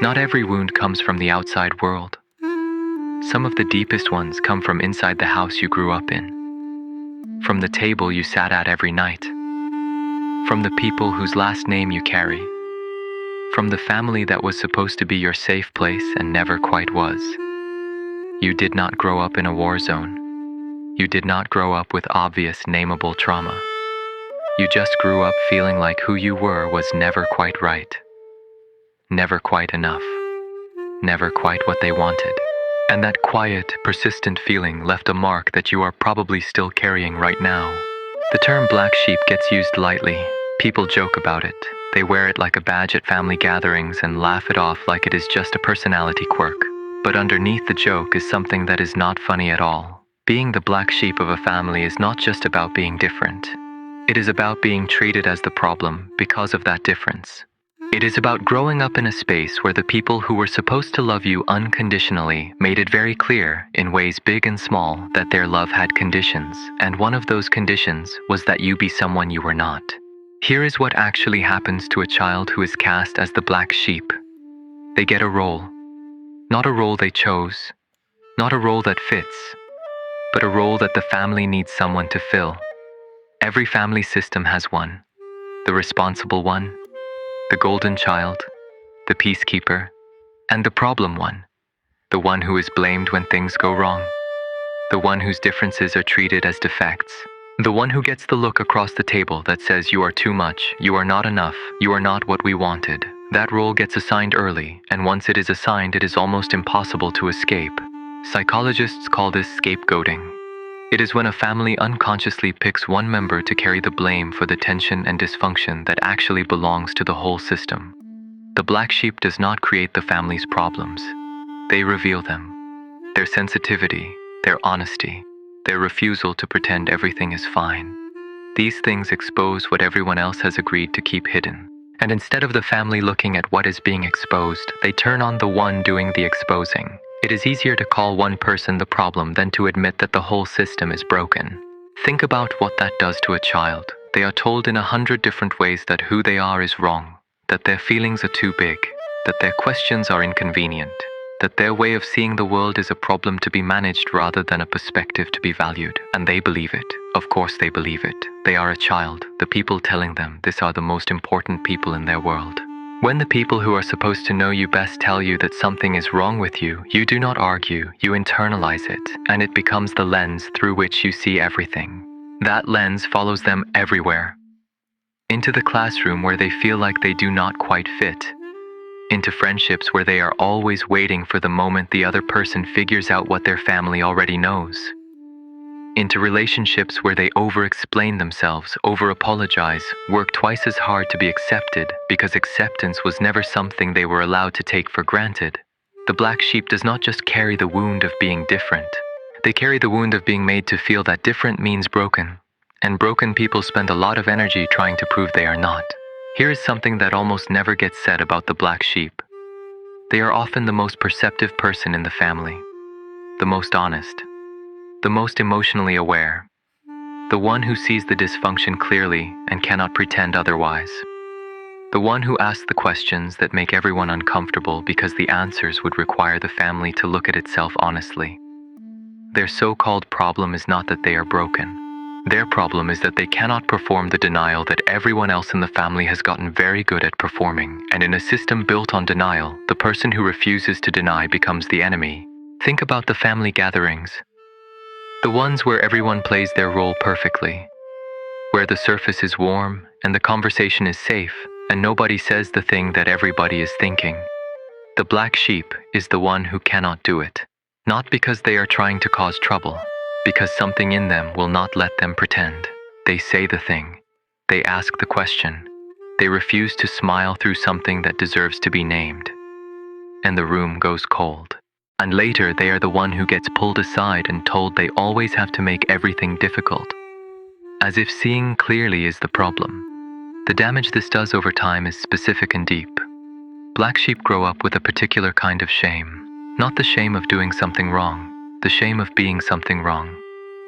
Not every wound comes from the outside world. Some of the deepest ones come from inside the house you grew up in, from the table you sat at every night, from the people whose last name you carry, from the family that was supposed to be your safe place and never quite was. You did not grow up in a war zone. You did not grow up with obvious, nameable trauma. You just grew up feeling like who you were was never quite right, never quite enough, never quite what they wanted. And that quiet, persistent feeling left a mark that you are probably still carrying right now. The term black sheep gets used lightly. People joke about it. They wear it like a badge at family gatherings and laugh it off like it is just a personality quirk. But underneath the joke is something that is not funny at all. Being the black sheep of a family is not just about being different. It is about being treated as the problem because of that difference. It is about growing up in a space where the people who were supposed to love you unconditionally made it very clear, in ways big and small, that their love had conditions, and one of those conditions was that you be someone you were not. Here is what actually happens to a child who is cast as the black sheep. They get a role. Not a role they chose, not a role that fits, but a role that the family needs someone to fill. Every family system has one. The responsible one, the golden child, the peacekeeper, and the problem one, the one who is blamed when things go wrong, the one whose differences are treated as defects, the one who gets the look across the table that says you are too much, you are not enough, you are not what we wanted. That role gets assigned early, and once it is assigned, it is almost impossible to escape. Psychologists call this scapegoating. It is when a family unconsciously picks one member to carry the blame for the tension and dysfunction that actually belongs to the whole system. The black sheep does not create the family's problems. They reveal them. Their sensitivity, their honesty, their refusal to pretend everything is fine. These things expose what everyone else has agreed to keep hidden. And instead of the family looking at what is being exposed, they turn on the one doing the exposing. It is easier to call one person the problem than to admit that the whole system is broken. Think about what that does to a child. They are told in 100 different ways that who they are is wrong, that their feelings are too big, that their questions are inconvenient, that their way of seeing the world is a problem to be managed rather than a perspective to be valued. And they believe it. Of course they believe it. They are a child. The people telling them this are the most important people in their world. When the people who are supposed to know you best tell you that something is wrong with you, you do not argue, you internalize it, and it becomes the lens through which you see everything. That lens follows them everywhere. Into the classroom where they feel like they do not quite fit. Into friendships where they are always waiting for the moment the other person figures out what their family already knows. Into relationships where they over-explain themselves, over-apologize, work twice as hard to be accepted because acceptance was never something they were allowed to take for granted. The black sheep does not just carry the wound of being different. They carry the wound of being made to feel that different means broken. And broken people spend a lot of energy trying to prove they are not. Here is something that almost never gets said about the black sheep. They are often the most perceptive person in the family, the most honest, the most emotionally aware, the one who sees the dysfunction clearly and cannot pretend otherwise, the one who asks the questions that make everyone uncomfortable because the answers would require the family to look at itself honestly. Their so-called problem is not that they are broken. Their problem is that they cannot perform the denial that everyone else in the family has gotten very good at performing, and in a system built on denial, the person who refuses to deny becomes the enemy. Think about the family gatherings. The ones where everyone plays their role perfectly, where the surface is warm and the conversation is safe and nobody says the thing that everybody is thinking. The black sheep is the one who cannot do it, not because they are trying to cause trouble, because something in them will not let them pretend. They say the thing, they ask the question, they refuse to smile through something that deserves to be named, and the room goes cold. And later they are the one who gets pulled aside and told they always have to make everything difficult, as if seeing clearly is the problem. The damage this does over time is specific and deep. Black sheep grow up with a particular kind of shame, not the shame of doing something wrong, the shame of being something wrong.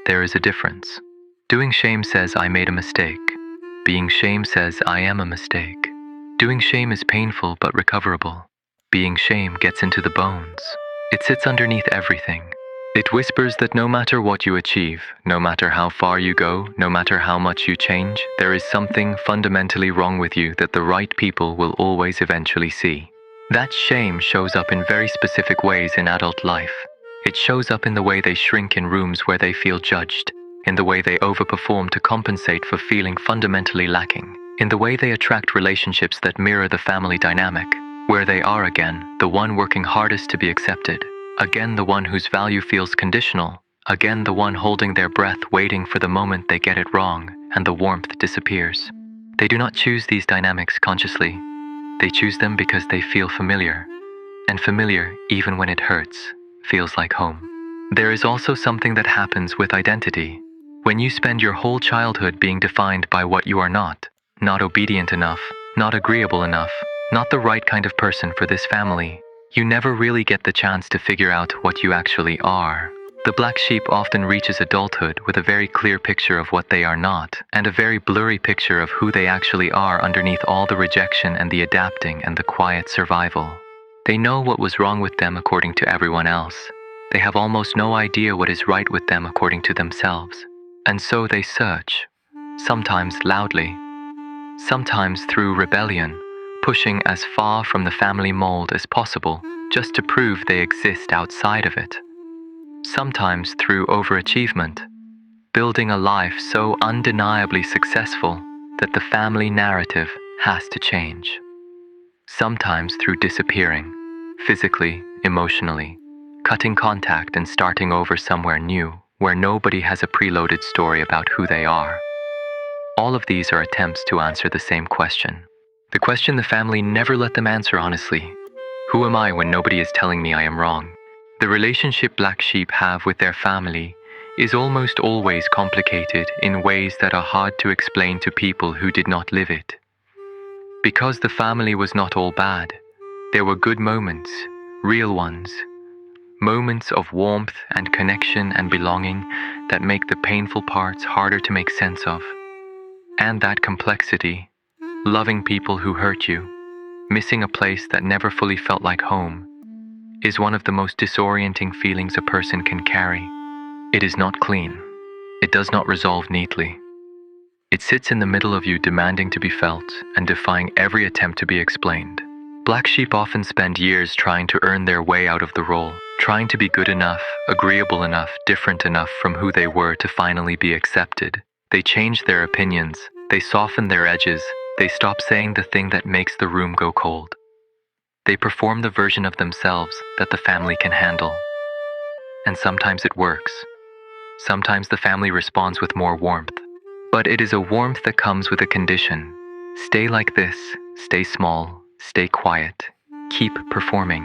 There is a difference. Doing shame says I made a mistake. Being shame says I am a mistake. Doing shame is painful but recoverable. being shame gets into the bones. It sits underneath everything. It whispers that no matter what you achieve, no matter how far you go, no matter how much you change, there is something fundamentally wrong with you that the right people will always eventually see. That shame shows up in very specific ways in adult life. It shows up in the way they shrink in rooms where they feel judged, in the way they overperform to compensate for feeling fundamentally lacking, in the way they attract relationships that mirror the family dynamic, where they are again, the one working hardest to be accepted, again the one whose value feels conditional, again the one holding their breath waiting for the moment they get it wrong and the warmth disappears. They do not choose these dynamics consciously. They choose them because they feel familiar, and familiar, even when it hurts, feels like home. There is also something that happens with identity. When you spend your whole childhood being defined by what you are not obedient enough, not agreeable enough, not the right kind of person for this family, you never really get the chance to figure out what you actually are. The black sheep often reaches adulthood with a very clear picture of what they are not, and a very blurry picture of who they actually are underneath all the rejection and the adapting and the quiet survival. They know what was wrong with them according to everyone else. They have almost no idea what is right with them according to themselves. And so they search, sometimes loudly, sometimes through rebellion, pushing as far from the family mold as possible just to prove they exist outside of it. Sometimes through overachievement, building a life so undeniably successful that the family narrative has to change. Sometimes through disappearing, physically, emotionally, cutting contact and starting over somewhere new, where nobody has a preloaded story about who they are. All of these are attempts to answer the same question. The question the family never let them answer honestly. Who am I when nobody is telling me I am wrong? The relationship black sheep have with their family is almost always complicated in ways that are hard to explain to people who did not live it. Because the family was not all bad, there were good moments, real ones, moments of warmth and connection and belonging that make the painful parts harder to make sense of. And that complexity, loving people who hurt you, missing a place that never fully felt like home, is one of the most disorienting feelings a person can carry. It is not clean. It does not resolve neatly. It sits in the middle of you demanding to be felt and defying every attempt to be explained. Black sheep often spend years trying to earn their way out of the role, trying to be good enough, agreeable enough, different enough from who they were to finally be accepted. They change their opinions, they soften their edges, they stop saying the thing that makes the room go cold. They perform the version of themselves that the family can handle. And sometimes it works. Sometimes the family responds with more warmth. But it is a warmth that comes with a condition. Stay like this, stay small, stay quiet, keep performing.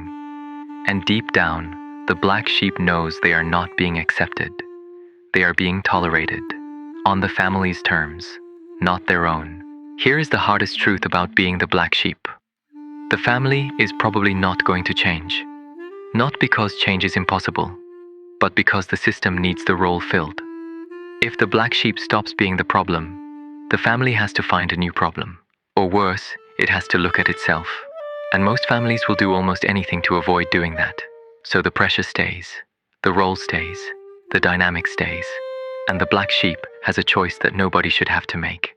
And deep down, the black sheep knows they are not being accepted. They are being tolerated, on the family's terms, not their own. Here is the hardest truth about being the black sheep. The family is probably not going to change. Not because change is impossible, but because the system needs the role filled. If the black sheep stops being the problem, the family has to find a new problem. Or worse, it has to look at itself. And most families will do almost anything to avoid doing that. So the pressure stays, the role stays, the dynamic stays, and the black sheep has a choice that nobody should have to make.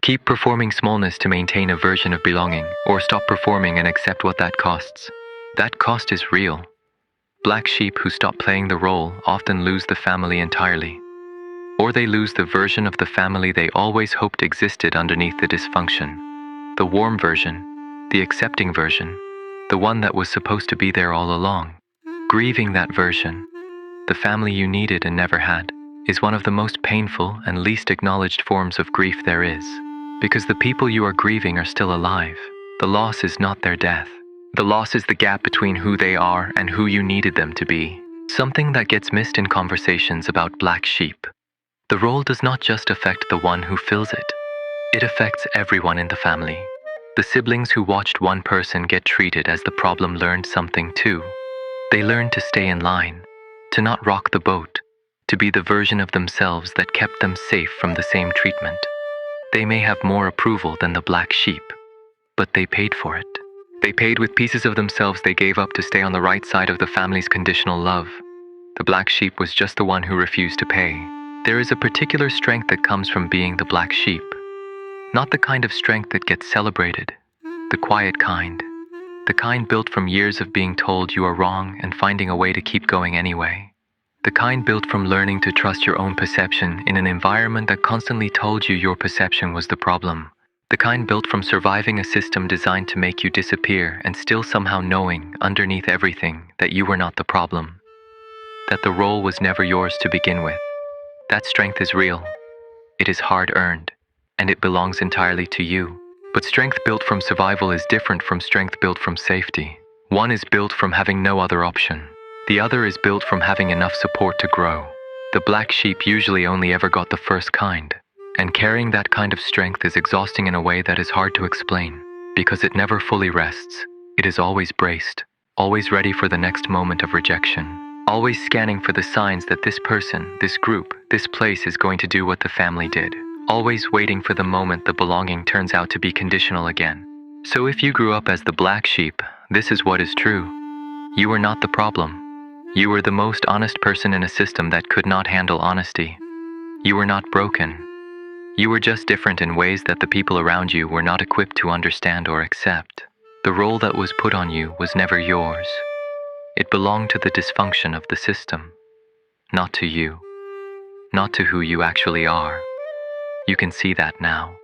Keep performing smallness to maintain a version of belonging, or stop performing and accept what that costs. That cost is real. Black sheep who stop playing the role often lose the family entirely. Or they lose the version of the family they always hoped existed underneath the dysfunction. The warm version, the accepting version, the one that was supposed to be there all along. Grieving that version, the family you needed and never had, is one of the most painful and least acknowledged forms of grief there is. Because the people you are grieving are still alive. The loss is not their death. The loss is the gap between who they are and who you needed them to be. Something that gets missed in conversations about black sheep. The role does not just affect the one who fills it. It affects everyone in the family. The siblings who watched one person get treated as the problem learned something too. They learned to stay in line, to not rock the boat, to be the version of themselves that kept them safe from the same treatment. They may have more approval than the black sheep, but they paid for it. They paid with pieces of themselves they gave up to stay on the right side of the family's conditional love. The black sheep was just the one who refused to pay. There is a particular strength that comes from being the black sheep. Not the kind of strength that gets celebrated. The quiet kind. The kind built from years of being told you are wrong and finding a way to keep going anyway. The kind built from learning to trust your own perception in an environment that constantly told you your perception was the problem. The kind built from surviving a system designed to make you disappear and still somehow knowing, underneath everything, that you were not the problem. That the role was never yours to begin with. That strength is real. It is hard-earned, and it belongs entirely to you. But strength built from survival is different from strength built from safety. One is built from having no other option. The other is built from having enough support to grow. The black sheep usually only ever got the first kind. And carrying that kind of strength is exhausting in a way that is hard to explain. Because it never fully rests. It is always braced. Always ready for the next moment of rejection. Always scanning for the signs that this person, this group, this place is going to do what the family did. Always waiting for the moment the belonging turns out to be conditional again. So if you grew up as the black sheep, this is what is true. You were not the problem. You were the most honest person in a system that could not handle honesty. You were not broken. You were just different in ways that the people around you were not equipped to understand or accept. The role that was put on you was never yours. It belonged to the dysfunction of the system, not to you, not to who you actually are. You can see that now.